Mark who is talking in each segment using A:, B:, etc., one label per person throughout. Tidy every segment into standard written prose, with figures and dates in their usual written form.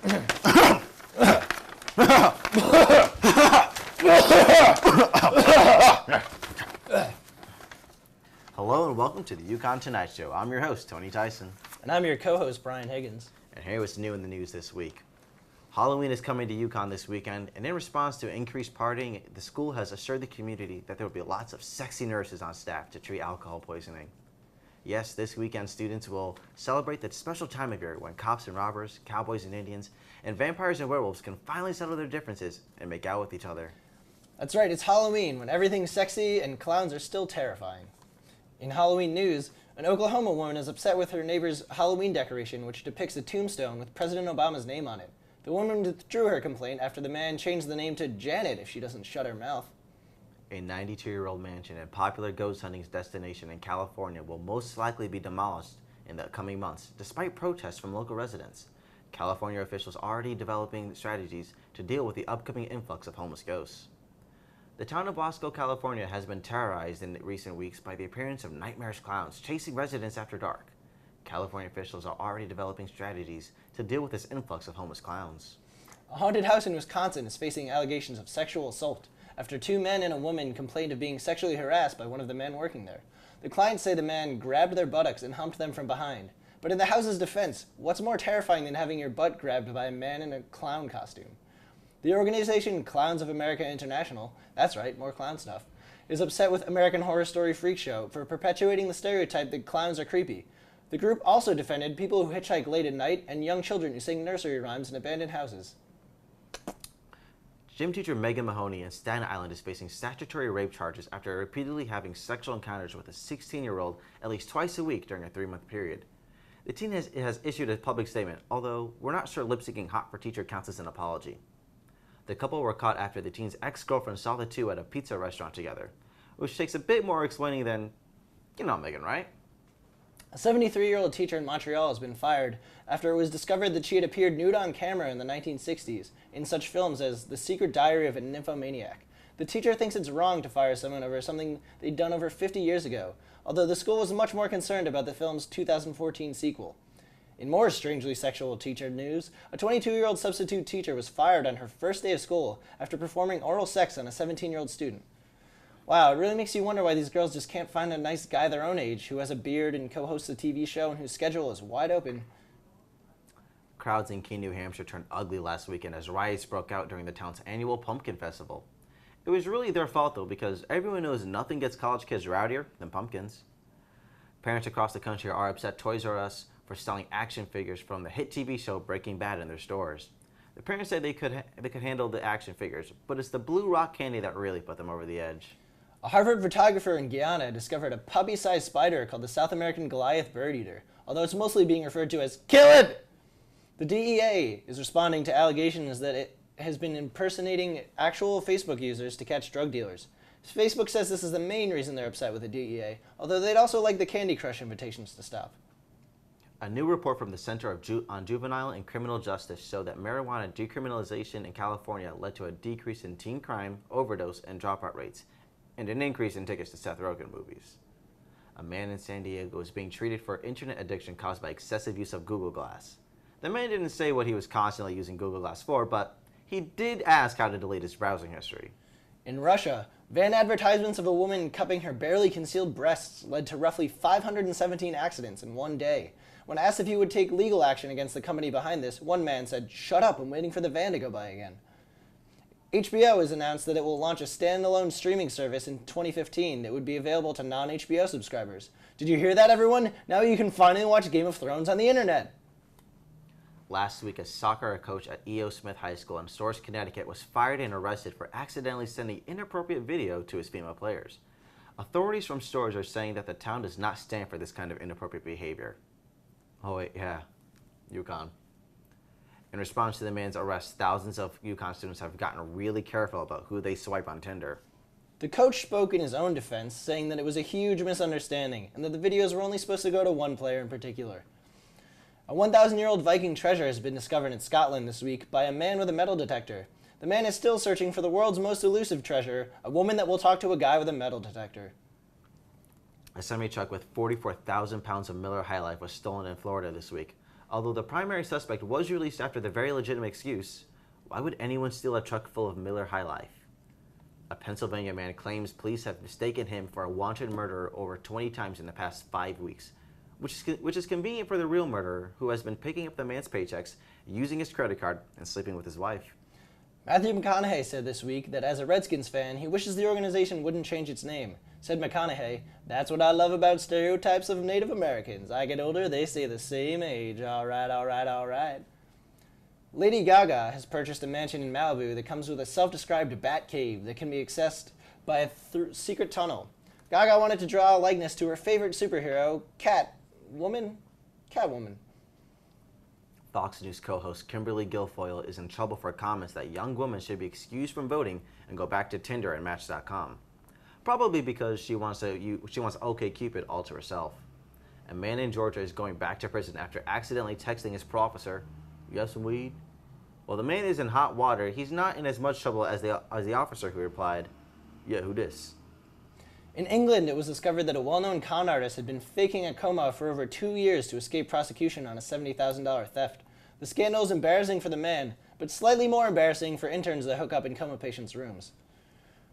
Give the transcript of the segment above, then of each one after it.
A: Hello and welcome to the UConn Tonight Show. I'm your host, Tony Tyson.
B: And I'm your co-host, Brian Higgins.
A: And here what's new in the news this week. Halloween is coming to UConn this weekend, and in response to increased partying, the school has assured the community that there will be lots of sexy nurses on staff to treat alcohol poisoning. Yes, this weekend students will celebrate that special time of year when cops and robbers, cowboys and Indians, and vampires and werewolves can finally settle their differences and make out with each other.
B: That's right, it's Halloween, when everything's sexy and clowns are still terrifying. In Halloween news, an Oklahoma woman is upset with her neighbor's Halloween decoration, which depicts a tombstone with President Obama's name on it. The woman withdrew her complaint after the man changed the name to Janet if she doesn't shut her mouth.
A: A 92-year-old mansion and popular ghost hunting destination in California will most likely be demolished in the coming months, despite protests from local residents. California officials are already developing strategies to deal with the upcoming influx of homeless ghosts. The town of Bosco, California has been terrorized in recent weeks by the appearance of nightmarish clowns chasing residents after dark. California officials are already developing strategies to deal with this influx of homeless clowns.
B: A haunted house in Wisconsin is facing allegations of sexual assault after two men and a woman complained of being sexually harassed by one of the men working there. The clients say the man grabbed their buttocks and humped them from behind. But in the house's defense, what's more terrifying than having your butt grabbed by a man in a clown costume? The organization Clowns of America International, that's right, more clown stuff, is upset with American Horror Story Freak Show for perpetuating the stereotype that clowns are creepy. The group also defended people who hitchhike late at night and young children who sing nursery rhymes in abandoned houses.
A: Gym teacher Megan Mahoney in Staten Island is facing statutory rape charges after repeatedly having sexual encounters with a 16-year-old at least twice a week during a 3-month period. The teen has issued a public statement, although we're not sure lip-syncing Hot for Teacher counts as an apology. The couple were caught after the teen's ex-girlfriend saw the two at a pizza restaurant together, which takes a bit more explaining than, you know, Megan, right?
B: A 73-year-old teacher in Montreal has been fired after it was discovered that she had appeared nude on camera in the 1960s in such films as The Secret Diary of a Nymphomaniac. The teacher thinks it's wrong to fire someone over something they'd done over 50 years ago, although the school was much more concerned about the film's 2014 sequel. In more strangely sexual teacher news, a 22-year-old substitute teacher was fired on her first day of school after performing oral sex on a 17-year-old student. Wow, it really makes you wonder why these girls just can't find a nice guy their own age who has a beard and co-hosts a TV show and whose schedule is wide open.
A: Crowds in Keene, New Hampshire turned ugly last weekend as riots broke out during the town's annual pumpkin festival. It was really their fault though, because everyone knows nothing gets college kids rowdier than pumpkins. Parents across the country are upset Toys R Us for selling action figures from the hit TV show Breaking Bad in their stores. The parents said they could handle the action figures, but it's the blue rock candy that really put them over the edge.
B: A Harvard photographer in Guyana discovered a puppy-sized spider called the South American Goliath bird eater, although it's mostly being referred to as kill it! The DEA is responding to allegations that it has been impersonating actual Facebook users to catch drug dealers. Facebook says this is the main reason they're upset with the DEA, although they'd also like the Candy Crush invitations to stop.
A: A new report from the Center on Juvenile and Criminal Justice showed that marijuana decriminalization in California led to a decrease in teen crime, overdose, and dropout rates, and an increase in tickets to Seth Rogen movies. A man in San Diego is being treated for internet addiction caused by excessive use of Google Glass. The man didn't say what he was constantly using Google Glass for, but he did ask how to delete his browsing history.
B: In Russia, van advertisements of a woman cupping her barely concealed breasts led to roughly 517 accidents in one day. When asked if he would take legal action against the company behind this, one man said, "Shut up, I'm waiting for the van to go by again." HBO has announced that it will launch a standalone streaming service in 2015 that would be available to non-HBO subscribers. Did you hear that, everyone? Now you can finally watch Game of Thrones on the internet.
A: Last week, a soccer coach at E.O. Smith High School in Source, Connecticut was fired and arrested for accidentally sending inappropriate video to his female players. Authorities from Storrs are saying that the town does not stand for this kind of inappropriate behavior. Oh wait, yeah, UConn. In response to the man's arrest, thousands of UConn students have gotten really careful about who they swipe on Tinder.
B: The coach spoke in his own defense, saying that it was a huge misunderstanding and that the videos were only supposed to go to one player in particular. A 1,000-year-old Viking treasure has been discovered in Scotland this week by a man with a metal detector. The man is still searching for the world's most elusive treasure, a woman that will talk to a guy with a metal detector.
A: A semi-truck with 44,000 pounds of Miller High Life was stolen in Florida this week. Although the primary suspect was released after the very legitimate excuse, why would anyone steal a truck full of Miller High Life? A Pennsylvania man claims police have mistaken him for a wanted murderer over 20 times in the past 5 weeks, which is convenient for the real murderer, who has been picking up the man's paychecks, using his credit card, and sleeping with his wife.
B: Matthew McConaughey said this week that as a Redskins fan, he wishes the organization wouldn't change its name. Said McConaughey, "That's what I love about stereotypes of Native Americans. I get older, they stay the same age. All right, all right, all right." Lady Gaga has purchased a mansion in Malibu that comes with a self-described bat cave that can be accessed by a secret tunnel. Gaga wanted to draw a likeness to her favorite superhero, Catwoman.
A: Fox News co-host Kimberly Guilfoyle is in trouble for comments that young women should be excused from voting and go back to Tinder and Match.com. Probably because she wants OkCupid all to herself. A man in Georgia is going back to prison after accidentally texting his pro officer, "You have some weed?" While the man is in hot water, he's not in as much trouble as the officer, who replied, "Yeah, who dis?"
B: In England, it was discovered that a well-known con artist had been faking a coma for over 2 years to escape prosecution on a $70,000 theft. The scandal is embarrassing for the man, but slightly more embarrassing for interns that hook up in coma patients' rooms.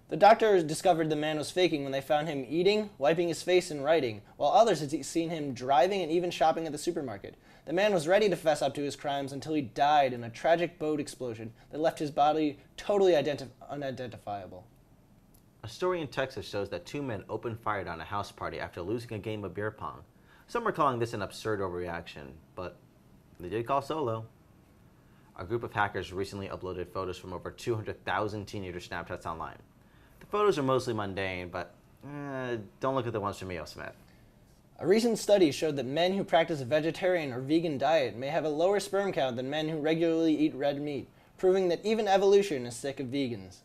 B: The doctors discovered the man was faking when they found him eating, wiping his face, and writing, while others had seen him driving and even shopping at the supermarket. The man was ready to fess up to his crimes until he died in a tragic boat explosion that left his body totally unidentifiable.
A: A story in Texas shows that 2 men opened fire on a house party after losing a game of beer pong. Some are calling this an absurd overreaction, but they did call solo. A group of hackers recently uploaded photos from over 200,000 teenager Snapchats online. The photos are mostly mundane, but don't look at the ones from E.O. Smith.
B: A recent study showed that men who practice a vegetarian or vegan diet may have a lower sperm count than men who regularly eat red meat, proving that even evolution is sick of vegans.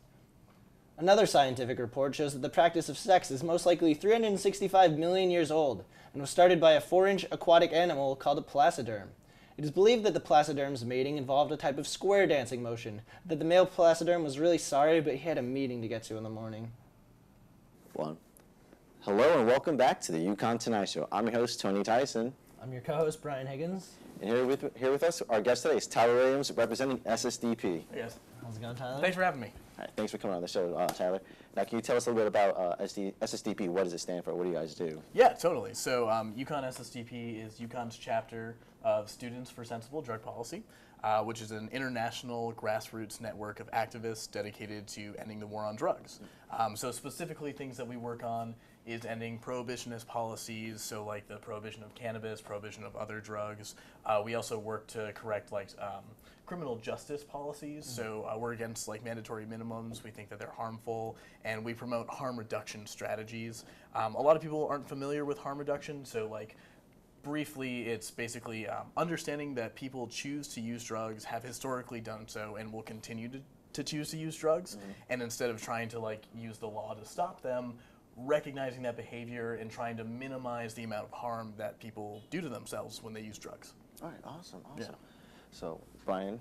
B: Another scientific report shows that the practice of sex is most likely 365 million years old and was started by a 4-inch aquatic animal called a placoderm. It is believed that the placoderm's mating involved a type of square dancing motion, that the male placoderm was really sorry, but he had a meeting to get to in the morning.
C: One. Hello and welcome back to the UConn Tonight Show. I'm your host, Tony Tyson.
B: I'm your co-host, Brian Higgins.
C: And here with us, our guest today is Tyler Williams, representing S.S.D.P.
D: Hey guys.
B: How's it going, Tyler?
D: Thanks for having me.
C: All right, thanks for coming on the show, Tyler. Now, can you tell us a little bit about S.S.D.P.? What does it stand for? What do you guys do?
D: Yeah, totally. So UConn S.S.D.P. is UConn's chapter of Students for Sensible Drug Policy, which is an international grassroots network of activists dedicated to ending the war on drugs. So specifically things that we work on is ending prohibitionist policies, so like the prohibition of cannabis, prohibition of other drugs. We also work to correct criminal justice policies, so we're against mandatory minimums. We think that they're harmful, and we promote harm reduction strategies. A lot of people aren't familiar with harm reduction, so briefly, it's basically understanding that people choose to use drugs, have historically done so, and will continue to choose to use drugs, and instead of trying to use the law to stop them, recognizing that behavior and trying to minimize the amount of harm that people do to themselves when they use drugs.
C: All right, awesome.
D: Yeah.
C: So, Brian?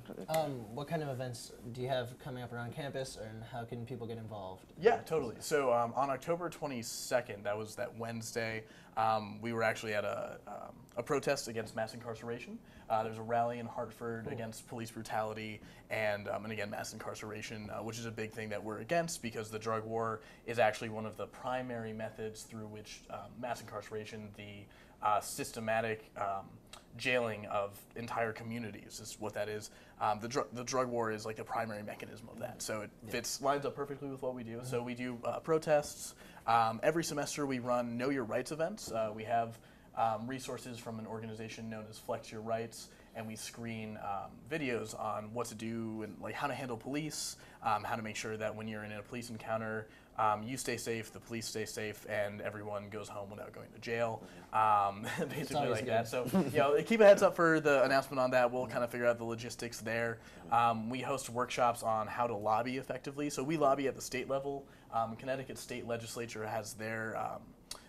B: What kind of events do you have coming up around campus, and how can people get involved?
D: Yeah, totally. So on October 22nd, that was that Wednesday, we were actually at a protest against mass incarceration. There's a rally in Hartford against police brutality and again, mass incarceration, which is a big thing that we're against because the drug war is actually one of the primary methods through which mass incarceration, the systematic jailing of entire communities is what that is. The drug war is the primary mechanism of that. So it lines up perfectly with what we do. So we do protests. Every semester we run Know Your Rights events. We have resources from an organization known as Flex Your Rights, and we screen videos on what to do and how to handle police, how to make sure that when you're in a police encounter, you stay safe, the police stay safe, and everyone goes home without going to jail. Basically like that. So keep a heads up for the announcement on that. We'll kind of figure out the logistics there. We host workshops on how to lobby effectively. So we lobby at the state level. Connecticut state legislature has their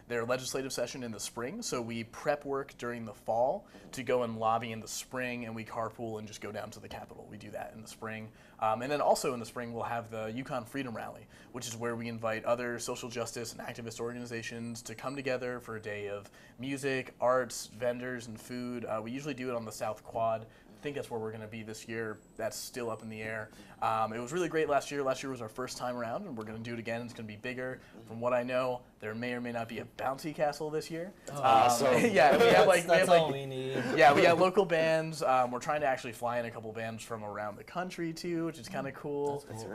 D: their legislative session in the spring. So we prep work during the fall to go and lobby in the spring, and we carpool and just go down to the Capitol. We do that in the spring. And then also in the spring, we'll have the UConn Freedom Rally, which is where we invite other social justice and activist organizations to come together for a day of music, arts, vendors, and food. We usually do it on the South Quad. I think that's where we're going to be this year. That's still up in the air. It was really great last year. Last year was our first time around, and we're going to do it again. It's going to be bigger. From what I know, there may or may not be a bouncy castle this year. Yeah,
B: that's all we need.
D: Yeah, we got local bands. We're trying to actually fly in a couple bands from around the country too, which is kind of cool.
C: That's cool.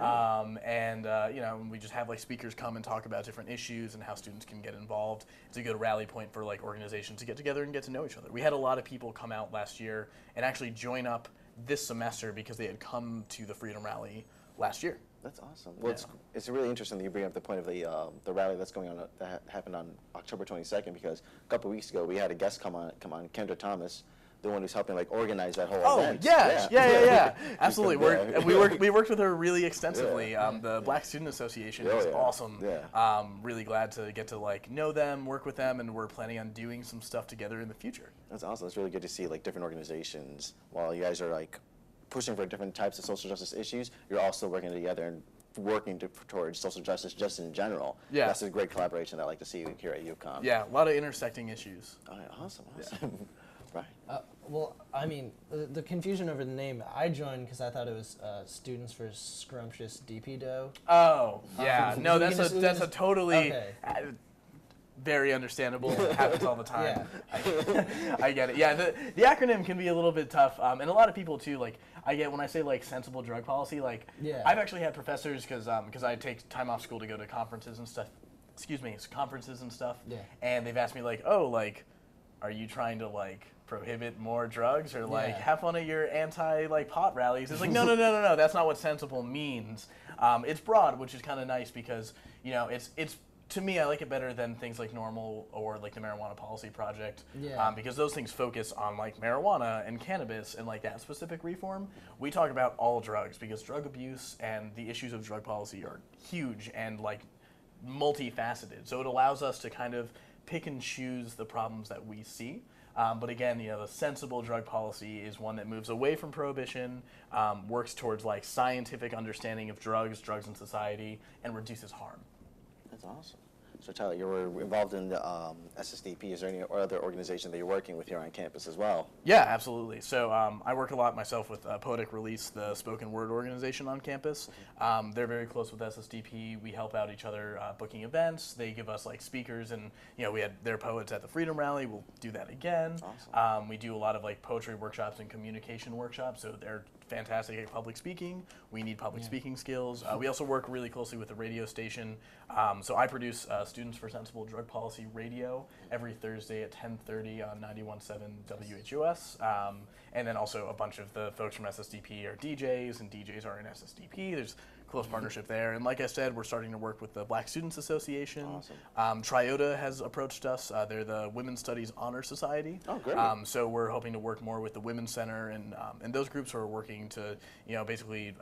D: You know, we just have like speakers come and talk about different issues and how students can get involved. It's a good rally point for like organizations to get together and get to know each other. We had a lot of people come out last year and actually join up this semester because they had come to the Freedom Rally last year.
C: That's awesome. Well, it's really interesting that you bring up the point of the rally that's going on that happened on October 22nd, because a couple of weeks ago we had a guest come on, Kendra Thomas, the one who's helping like organize that whole event.
D: Yeah. Absolutely. We worked with her really extensively. The Black Student Association is awesome. Really glad to get to like know them, work with them, and we're planning on doing some stuff together in the future.
C: That's awesome. It's really good to see like different organizations, while you guys are like pushing for different types of social justice issues, you're also working together and working towards social justice just in general.
D: Yeah.
C: That's a great collaboration I like to see here at UConn.
D: Yeah, a lot of intersecting issues.
C: Oh, yeah, awesome. Right.
B: Well, I mean, the confusion over the name, I joined because I thought it was Students for Scrumptious DP Dough.
D: Oh, yeah. No, that's a totally...
B: Okay.
D: Very understandable. It happens all the time.
B: Yeah.
D: I get it. Yeah, the acronym can be a little bit tough, and a lot of people too. Like I get when I say like sensible drug policy. Like I've actually had professors because I take time off school to go to conferences and stuff. Conferences and stuff.
B: Yeah.
D: And they've asked me like, oh, like, are you trying to like prohibit more drugs or like have fun at your anti like pot rallies? It's like no. That's not what sensible means. It's broad, which is kind of nice because you know it's. To me, I like it better than things like NORML or like the Marijuana Policy Project, because those things focus on like marijuana and cannabis and like that specific reform. We talk about all drugs because drug abuse and the issues of drug policy are huge and like multifaceted. So it allows us to kind of pick and choose the problems that we see. But again, you know, the sensible drug policy is one that moves away from prohibition, works towards like scientific understanding of drugs in society, and reduces harm.
C: That's awesome. So Tyler, you were involved in the S.S.D.P. Is there any other organization that you're working with here on campus as well?
D: Yeah, absolutely. So I work a lot myself with Poetic Release, the spoken word organization on campus. They're very close with S.S.D.P. We help out each other booking events. They give us like speakers, and you know we had their poets at the Freedom Rally. We'll do that again.
C: Awesome.
D: We do a lot of like poetry workshops and communication workshops. So they're fantastic at public speaking. We need public speaking skills. We also work really closely with the radio station. So I produce Students for Sensible Drug Policy Radio every Thursday at 10:30 on 91.7 WHUS. And then also a bunch of the folks from S.S.D.P. are DJs, and DJs are in S.S.D.P. There's close partnership there. And like I said, we're starting to work with the Black Students Association.
C: Awesome.
D: Triota has approached us. They're the Women's Studies Honor Society.
C: Oh, great.
D: So we're hoping to work more with the Women's Center, and those groups are working to, you know, basically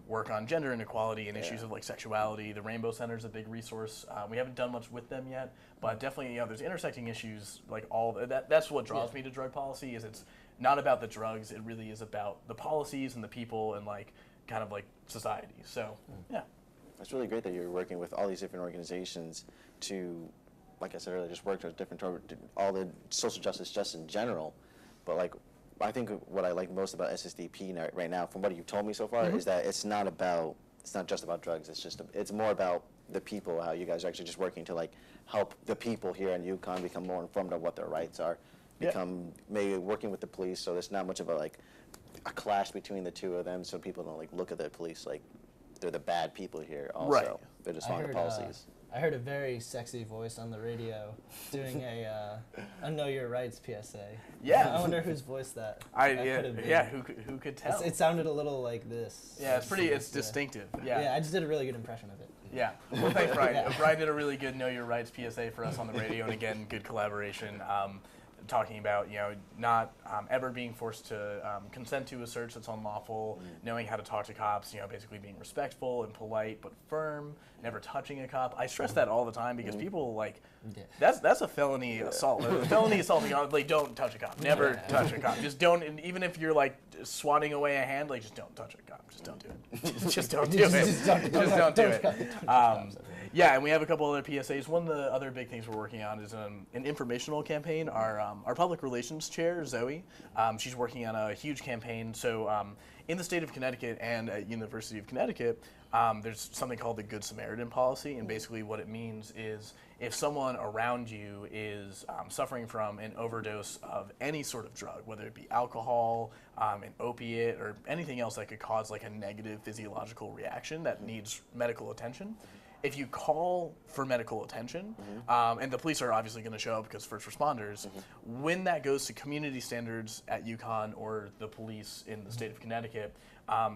D: work on gender inequality and issues of like sexuality. The Rainbow Center is a big resource. We haven't done much with them yet, but definitely, you know, there's intersecting issues like all that. That's what draws me to drug policy. Is it's not about the drugs. It really is about the policies and the people and like kind of like society. So yeah.
C: It's really great that you're working with all these different organizations to, like I said earlier, just work towards all the social justice just in general. But like, I think what I like most about S.S.D.P. right now, from what you've told me so far, is that it's not just about drugs. It's more about the people. How you guys are actually just working to like help the people here in UConn become more informed of what their rights are, maybe working with the police, so there's not much of a clash between the two of them, so people don't like look at the police like they're the bad people here. Also, they're just following the policies.
B: I heard a very sexy voice on the radio doing a Know Your Rights PSA.
D: Yeah.
B: I wonder whose voice that could have been.
D: Yeah, who could tell?
B: It sounded a little like this.
D: Yeah, it's distinctive.
B: Yeah, I just did a really good impression of it.
D: Yeah. Well, thanks, Brian. Brian did a really good Know Your Rights PSA for us on the radio, and again, good collaboration. talking about, not ever being forced to consent to a search that's unlawful, knowing how to talk to cops, basically being respectful and polite but firm, never touching a cop. I stress that all the time because people that's a felony assault. Felony assaulting, don't touch a cop. Never touch a cop. Just don't. And even if you're swatting away a hand, just don't touch a cop. Just don't do it. Just don't do it. Just don't do it. Yeah, and we have a couple other PSAs. One of the other big things we're working on is an informational campaign. Our public relations chair, Zoe, she's working on a huge campaign. So in the state of Connecticut and at University of Connecticut, there's something called the Good Samaritan policy, and basically what it means is if someone around you is suffering from an overdose of any sort of drug, whether it be alcohol, an opiate, or anything else that could cause a negative physiological reaction that needs medical attention, if you call for medical attention, and the police are obviously going to show up because first responders, when that goes to community standards at UConn or the police in the state of Connecticut,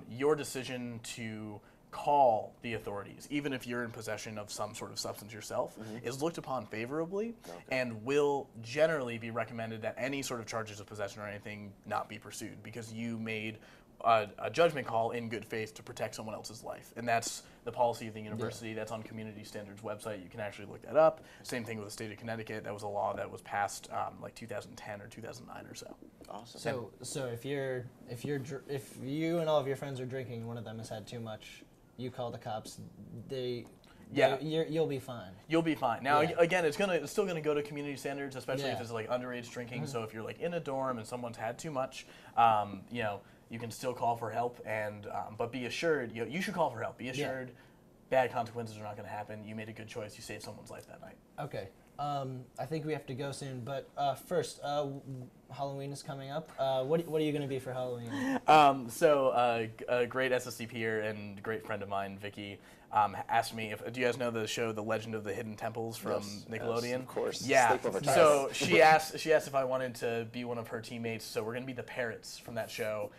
D: your decision to call the authorities, even if you're in possession of some sort of substance yourself, is looked upon favorably and will generally be recommended that any sort of charges of possession or anything not be pursued because you made a judgment call in good faith to protect someone else's life. And that's the policy of the university. That's on Community Standards website. You can actually look that up. Same thing with the state of Connecticut. That was a law that was passed 2010 or 2009 or so.
C: Awesome.
B: So if you and all of your friends are drinking and one of them has had too much, you call the cops. You'll be fine.
D: You'll be fine. Now, again, it's still gonna go to community standards, especially if it's underage drinking. So if you're in a dorm and someone's had too much, you can still call for help, and but be assured, you should call for help. Be assured, bad consequences are not going to happen. You made a good choice. You saved someone's life that night. Okay.
B: I think we have to go soon, but first, Halloween is coming up. What are you going to be for Halloween?
D: A great S.S.D.P and great friend of mine, Vicky, asked me do you guys know the show The Legend of the Hidden Temples from Nickelodeon?
C: Yes, of course.
D: Yeah. So she asked if I wanted to be one of her teammates. So we're going to be the parrots from that show.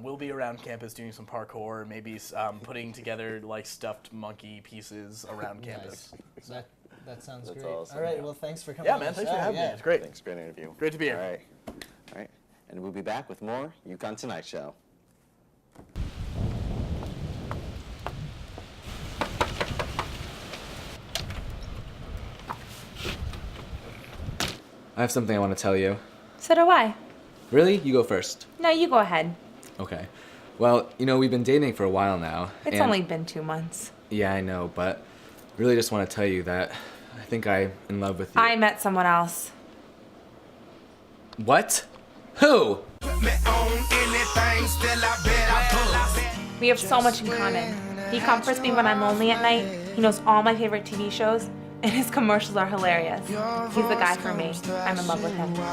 D: We'll be around campus doing some parkour, maybe putting together stuffed monkey pieces around campus.
B: Nice. That sounds great.
C: Awesome.
B: All right, well, thanks for coming.
D: Yeah, man, thanks for having me. It's great.
C: Thanks, great interview.
D: Great to be here.
C: All right. And we'll be back with more UConn Tonight Show.
E: I have something I want to tell you.
F: So do I.
E: Really? You go first.
F: No, you go ahead.
E: Okay. Well, we've been dating for a while now.
F: It's only been 2 months.
E: Yeah, I know, but really just want to tell you that I think I'm in love with you.
F: I met someone else.
E: What? Who?
F: We have so much in common. He comforts me when I'm lonely at night. He knows all my favorite TV shows, and his commercials are hilarious. He's the guy for me. I'm in love with him.
E: But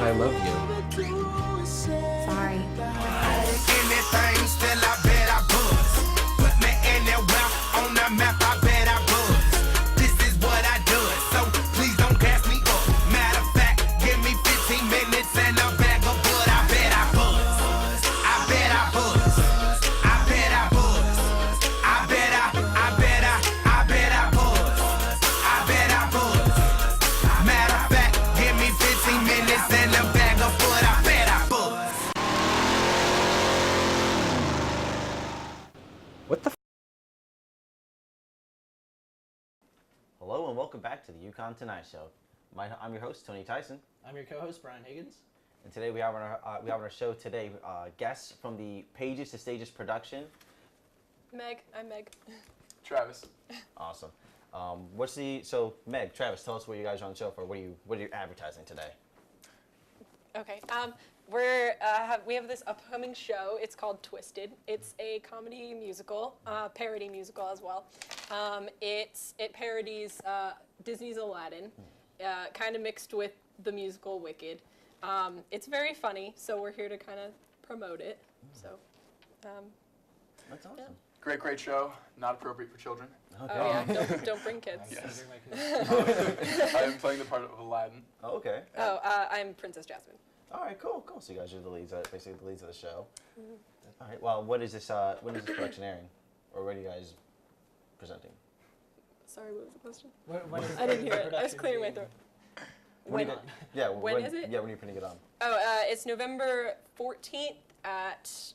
E: I love you.
F: Sorry.
A: Hello and welcome back to the UConn Tonight Show. I'm your host, Tony Tyson.
B: I'm your co-host, Brian Higgins.
A: And today we have on our show today guests from the Pages to Stages production.
G: Meg, I'm Meg.
D: Travis.
A: Awesome. Meg, Travis, tell us what you guys are on the show for. What are you advertising today?
G: Okay. We have this upcoming show. It's called Twisted. It's a comedy musical, parody musical as well. It parodies Disney's Aladdin, kind of mixed with the musical Wicked. It's very funny, so we're here to kind of promote it. So,
A: That's awesome.
G: Yeah.
D: Great show. Not appropriate for children.
A: Okay.
G: Oh yeah, don't bring kids.
D: Yes. I am playing the part of Aladdin.
A: Oh, okay.
G: Oh, I'm Princess Jasmine.
A: All right, cool. So you guys are the leads, basically the leads of the show. Mm-hmm. All right. Well, when is this production airing, or what are you guys presenting?
G: Sorry, what was the question?
B: When is
G: I didn't hear
B: the
G: it. I was
B: production
G: clearing my
B: being-
G: throat.
C: When
G: When?
C: you- Yeah.
G: When is it?
C: Yeah, when are you putting it on?
G: Oh, it's November 14th at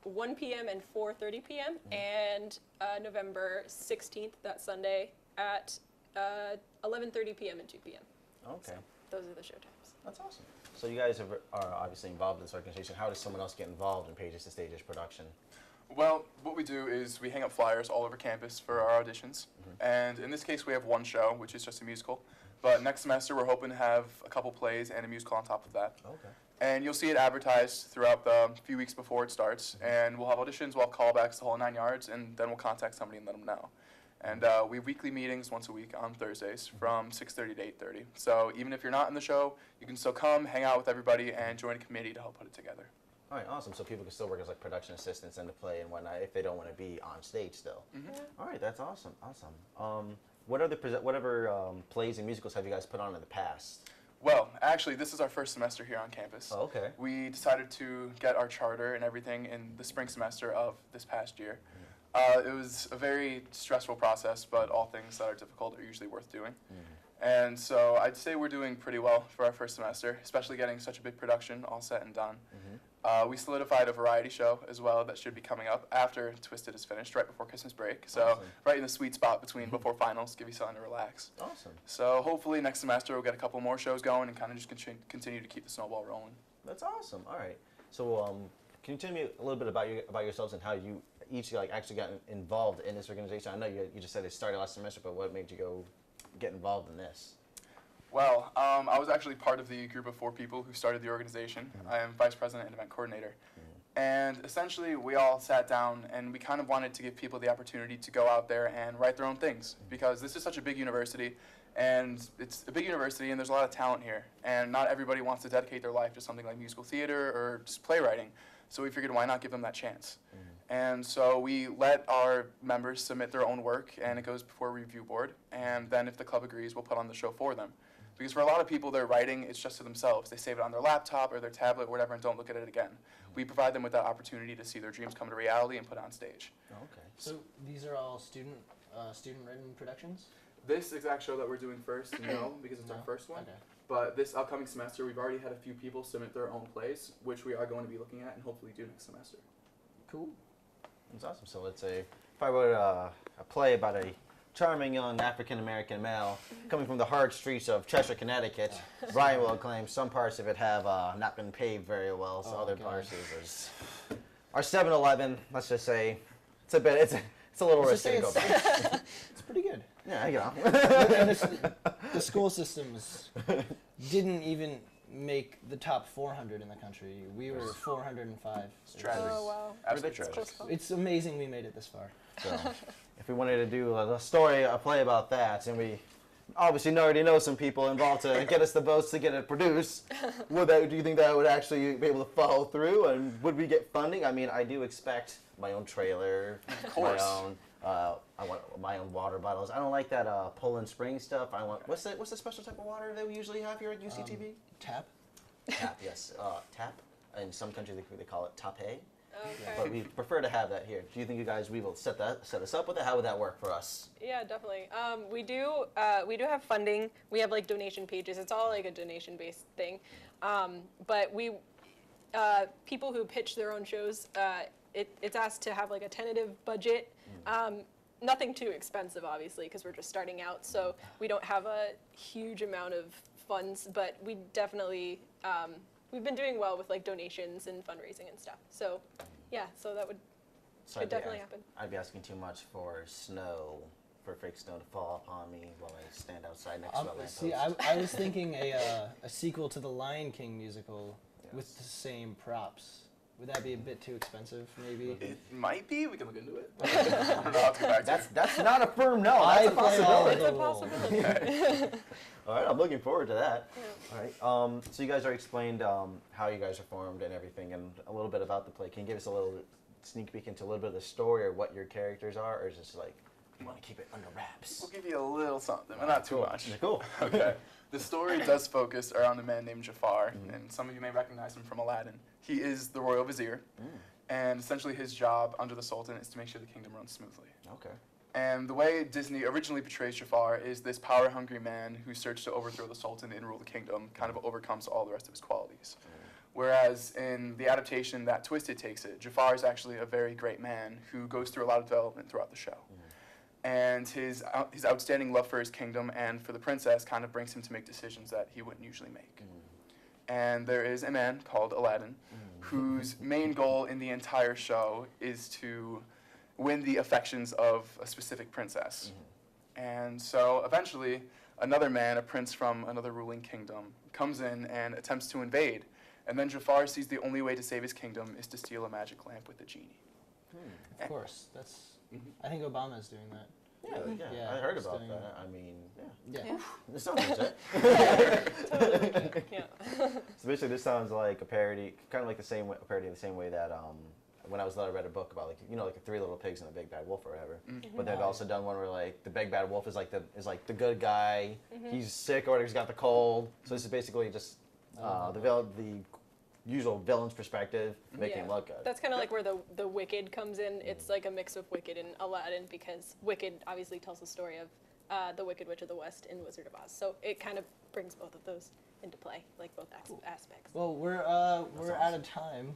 G: 1 p.m. and 4:30 p.m. and November 16th, that Sunday, at 11:30 p.m. and 2 p.m.
C: Okay.
G: Those are the show times.
C: That's awesome. So you guys are obviously involved in this organization. How does someone else get involved in Pages to Stages production?
H: Well, what we do is we hang up flyers all over campus for our auditions. And in this case, we have one show, which is just a musical. But next semester, we're hoping to have a couple plays and a musical on top of that.
C: Okay.
H: And you'll see it advertised throughout the few weeks before it starts. And we'll have auditions, we'll have callbacks, the whole 9 yards, and then we'll contact somebody and let them know. And we have weekly meetings once a week on Thursdays from 6:30 to 8:30. So even if you're not in the show, you can still come, hang out with everybody, and join a committee to help put it together.
C: All right, awesome. So people can still work as like production assistants in the play and whatnot if they don't want to be on stage still. All right, that's awesome. Awesome. What other plays and musicals have you guys put on in the past?
H: Well, actually, this is our first semester here on campus.
C: Oh, okay.
H: We decided to get our charter and everything in the spring semester of this past year. It was a very stressful process, but all things that are difficult are usually worth doing. And so I'd say we're doing pretty well for our first semester, especially getting such a big production all set and done. We solidified a variety show as well that should be coming up after Twisted is finished, right before Christmas break. So
C: Awesome.
H: right in the sweet spot between before finals, give you something to relax.
C: Awesome.
H: So hopefully next semester we'll get a couple more shows going and kind of just continue to keep the snowball rolling.
C: That's awesome. All right. So can you tell me a little bit about yourselves and how you each actually got involved in this organization? I know you just said it started last semester, but what made you go get involved in this?
H: Well, I was actually part of the group of 4 people who started the organization. I am vice president and event coordinator. And essentially, we all sat down and we kind of wanted to give people the opportunity to go out there and write their own things, because this is such a big university, and it's a big university and there's a lot of talent here, and not everybody wants to dedicate their life to something like musical theater or just playwriting. So we figured, why not give them that chance? And so we let our members submit their own work, and it goes before a review board, and then if the club agrees, we'll put on the show for them. Because for a lot of people, their writing is just to themselves. They save it on their laptop or their tablet or whatever and don't look at it again. We provide them with that opportunity to see their dreams come to reality and put it on stage.
C: Oh, okay.
B: So these are all student-written productions?
H: This exact show that we're doing first, no, because it's our first one.
B: Okay.
H: But this upcoming semester, we've already had a few people submit their own plays, which we are going to be looking at and hopefully do next semester.
B: Cool.
C: That's awesome. So let's say if I wrote a play about a charming young African-American male coming from the hard streets of Cheshire, Connecticut, Brian will claim some parts of it have not been paved very well, so other parts are 7-Eleven. Let's just say it's a little risky to go back.
B: It's pretty good.
C: Yeah, you know.
B: The school systems didn't even make the top 400 in the country. We were 405.
H: Strategies.
G: Oh, wow.
H: Absolutely
C: Ridiculous.
H: tragic.
G: Close call.
B: It's amazing we made it this far.
C: So if we wanted to do a play about that, and we obviously already know some people involved to get us the votes to get it produced, do you think that would actually be able to follow through, and would we get funding? I mean, I do expect my own trailer,
H: course.
C: I want my own water bottles. I don't like that Poland Spring stuff. I want what's the special type of water that we usually have here at UCTV?
B: Tap?
C: Tap, yes, tap. In some countries they call it tape.
G: Okay.
C: But we prefer to have that here. Do you think you guys we will set us up with it? How would that work for us?
G: Yeah, definitely. We do have funding. We have like donation pages. It's all like a donation-based thing. But people who pitch their own shows, it's asked to have like a tentative budget. Nothing too expensive, obviously, because we're just starting out. So we don't have a huge amount of funds, but we definitely we've been doing well with like donations and fundraising and stuff. So yeah, so that could definitely happen.
C: I'd be asking too much for fake snow to fall upon me while I stand outside next to a lamppost.
B: See, I was thinking a sequel to the Lion King musical with the same props. Would that be a bit too expensive, maybe?
H: It might be. We can look into it. I don't know how to get back to you.
C: That's not a firm no. That's a possibility.
G: It's a possibility.
C: All right, I'm looking forward to that. All right, so you guys already explained how you guys are formed and everything, and a little bit about the play. Can you give us a little sneak peek into a little bit of the story or what your characters are, or is it just like you want to keep it under wraps?
H: We'll give you a little something, but not too much.
C: Cool.
H: Okay. The story does focus around a man named Jafar, and some of you may recognize him from Aladdin. He is the royal vizier, and essentially his job under the Sultan is to make sure the kingdom runs smoothly.
C: Okay.
H: And the way Disney originally portrays Jafar is this power-hungry man whose search to overthrow the Sultan and rule the kingdom kind of overcomes all the rest of his qualities. Whereas in the adaptation that Twisted takes it, Jafar is actually a very great man who goes through a lot of development throughout the show. And his outstanding love for his kingdom and for the princess kind of brings him to make decisions that he wouldn't usually make. And there is a man called Aladdin whose main goal in the entire show is to win the affections of a specific princess. And so eventually, another man, a prince from another ruling kingdom, comes in and attempts to invade. And then Jafar sees the only way to save his kingdom is to steal a magic lamp with a genie.
B: Of course, that's. I think Obama's doing that.
A: Yeah, I heard
B: he's
A: about
B: doing
A: that. I mean,
B: Yeah.
A: this sounds legit.
G: Totally. Yeah.
A: So basically, this sounds like a parody, kind of like a parody the same way that when I was little, I read a book about like the Three Little Pigs and the Big Bad Wolf or whatever. But they've also done one where like the Big Bad Wolf is like the good guy. He's sick or he's got the cold. So this is basically just the usual villain's perspective, making him look good.
G: That's kind of like where the Wicked comes in. It's like a mix of Wicked and Aladdin because Wicked obviously tells the story of the Wicked Witch of the West in Wizard of Oz. So it kind of brings both of those into play, like both aspects.
B: Well, we're out of time.